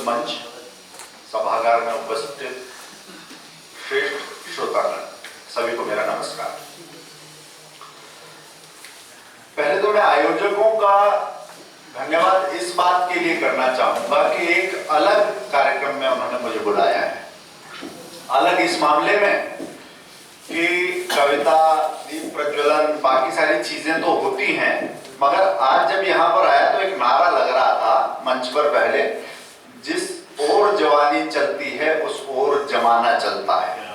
मंच, सभागार में उपस्थित श्रेष्ठ श्रोतागण, सभी को मेरा नमस्कार। पहले तो मैं आयोजकों का धन्यवाद इस बात के लिए करना चाहूंगा कि एक अलग कार्यक्रम में उन्होंने मुझे बुलाया है। अलग इस मामले में कि कविता, दीप प्रज्वलन, बाकी सारी चीजें तो होती हैं, मगर आज जब यहाँ पर आया तो एक नारा लग रहा था मंच पर पहले, जिस ओर जवानी चलती है उस ओर जमाना चलता है।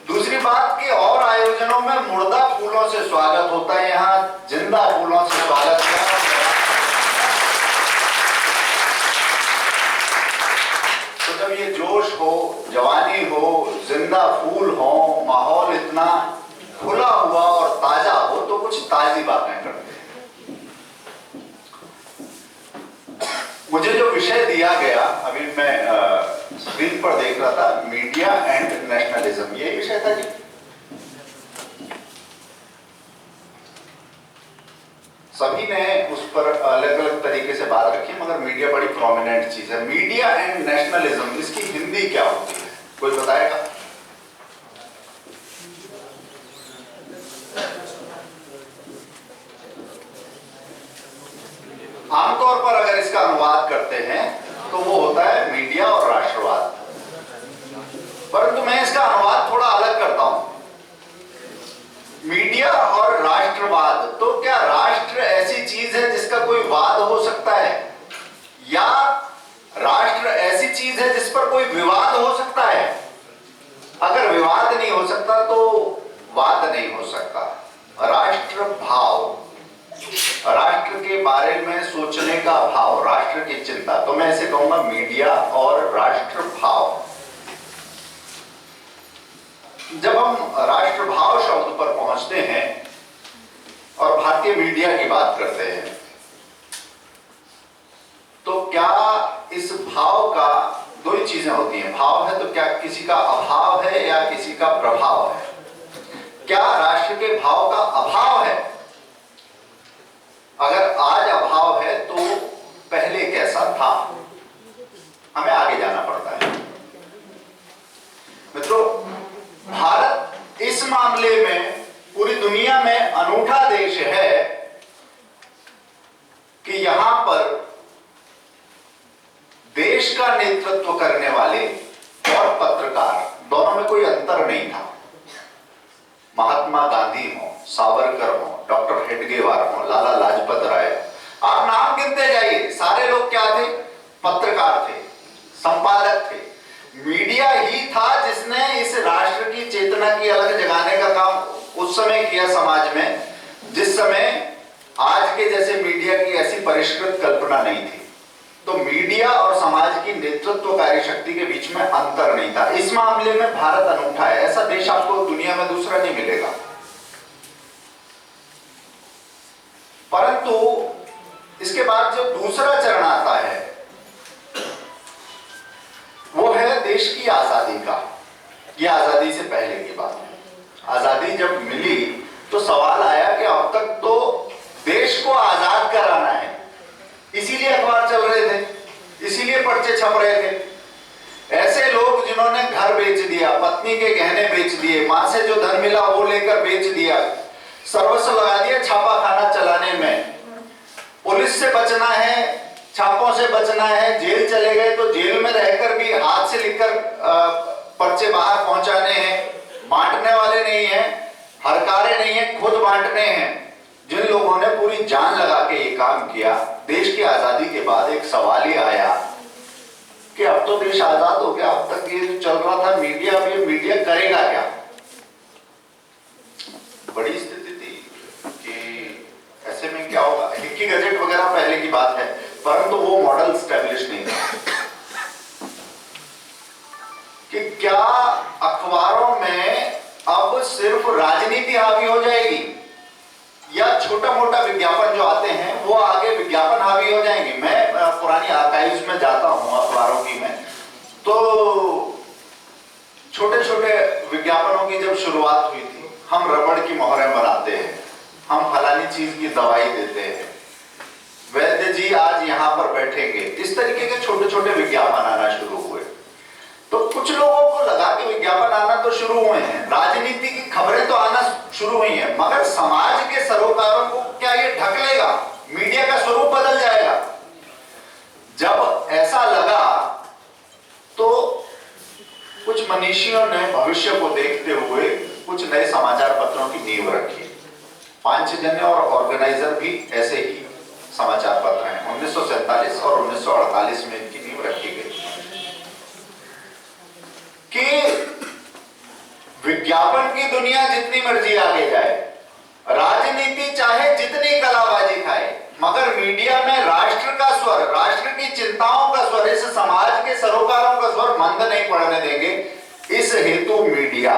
दूसरी बात कि और आयोजनों में मुर्दा फूलों से स्वागत होता है, यहाँ जिंदा फूलों से स्वागत है। तो जब ये जोश हो, जवानी हो, जिंदा फूल हो, माहौल इतना खुला हुआ और ताजा हो, तो कुछ ताजी बातें करते हैं। मुझे जो विषय दिया गया, अभी मैं स्क्रीन पर देख रहा था, मीडिया एंड नेशनलिज्म, ये विषय था जी। सभी ने उस पर अलग अलग तरीके से बात रखी, मगर मीडिया बड़ी प्रोमिनेंट चीज है। मीडिया एंड नेशनलिज्म, इसकी हिंदी क्या होती है, कोई बताएगा? आमतौर पर अगर इसका अनुवाद करते हैं तो वो होता है मीडिया और राष्ट्रवाद, परंतु मैं इसका अनुवाद थोड़ा अलग करता हूं। मीडिया और राष्ट्रवाद, तो क्या राष्ट्र ऐसी चीज है जिसका कोई वाद हो सकता है, या राष्ट्र ऐसी चीज है जिस पर कोई विवाद हो सकता है? अगर विवाद नहीं हो सकता तो वाद नहीं हो सकता। राष्ट्र भाव, राष्ट्र के बारे में सोचने का भाव, राष्ट्र की चिंता, तो मैं इसे कहूंगा मीडिया और राष्ट्र भाव। जब हम राष्ट्र भाव शब्द पर पहुंचते हैं और भारतीय मीडिया की बात करते हैं, तो क्या इस भाव का दो ही चीजें होती हैं। भाव है तो क्या किसी का अभाव है या किसी का प्रभाव है? क्या राष्ट्र के भाव का अभाव है? अगर आज अभाव है तो पहले कैसा था? हमें आगे जाना पड़ता है। मित्रों, भारत इस मामले में पूरी दुनिया में अनूठा देश है कि यहां पर देश का नेतृत्व करने वाले और पत्रकार दोनों में कोई अंतर नहीं था। महात्मा गांधी हो, सावरकर हो, डॉक्टर हेडगेवार हो, लाला लाजपत राय, आप नाम गिनते जाइए, सारे लोग क्या थे? पत्रकार थे, संपादक थे। मीडिया ही था जिसने इस राष्ट्र की चेतना की अलग जगाने का काम उस समय किया समाज में, जिस समय आज के जैसे मीडिया की ऐसी परिष्कृत कल्पना नहीं थी। तो मीडिया और समाज की नेतृत्वकारी शक्ति के बीच में अंतर नहीं था। इस मामले में भारत अनूठा है, ऐसा देश आपको दुनिया में दूसरा नहीं मिलेगा। परंतु इसके बाद जो दूसरा चरण आता है वो है देश की आजादी का। ये आजादी से पहले की बात है। आजादी जब मिली तो सवाल आया कि अब तक तो देश को आजाद कराना है, इसीलिए अखबार चल रहे थे, इसीलिए पर्चे छप रहे थे। ऐसे लोग जिन्होंने घर बेच दिया, पत्नी के गहने बेच दिए, मां से जो धन मिला वो लेकर बेच दिया, सर्वस्व लगा दिया छापा खाना चलाने में। पुलिस से बचना है, छापों से बचना है, जेल चले गए तो जेल में रहकर भी हाथ से लिखकर पर्चे बाहर पहुंचाने हैं। बांटने वाले नहीं है, हरकारे नहीं है, खुद बांटने हैं। जिन लोगों ने पूरी जान लगा के ये काम किया, देश की आजादी के बाद एक सवाल ही आया कि अब तो देश आजाद हो गया, अब तक ये जो चल रहा था मीडिया, अब ये मीडिया करेगा क्या? बड़ी स्थिति थी कि ऐसे में क्या होगा। हिक्की गजट वगैरह पहले की बात है, परंतु वो मॉडल स्टैब्लिश नहीं था कि क्या अखबारों में अब सिर्फ राजनीति हावी हो जाएगी या छोटा मोटा विज्ञापन जो आते हैं वो आगे विज्ञापन हावी हो जाएंगे। मैं पुरानी आर्काइव्स में जाता हूं अखबारों की में, तो छोटे छोटे विज्ञापनों की जब शुरुआत हुई थी, हम रबड़ की मोहरें बनाते हैं, हम फलानी चीज की दवाई देते हैं, वैद्य जी आज यहाँ पर बैठेंगे, इस तरीके के छोटे छोटे विज्ञापन आना शुरू हुए। तो कुछ लोगों को लगा कि विज्ञापन आना तो शुरू हुए हैं, राजनीति की खबरें तो आना शुरू हुई हैं, मगर समाज के सरोकारों को क्या ये ढक लेगा? मीडिया का स्वरूप बदल जाएगा? जब ऐसा लगा तो कुछ मनीषियों ने भविष्य को देखते हुए कुछ नए समाचार पत्रों की नींव रखी। पांचजन्य और ऑर्गेनाइजर भी ऐसे ही समाचार पत्र हैं। 1947 और 1948 में इनकी नींव रखी गई कि विज्ञापन की दुनिया जितनी मर्जी आगे जाए, राजनीति चाहे जितनी कलाबाजी खाए, मगर मीडिया में राष्ट्र का स्वर, राष्ट्र की चिंताओं का स्वर, इस समाज के सरोकारों का स्वर मंद नहीं पड़ने देंगे। इस हेतु मीडिया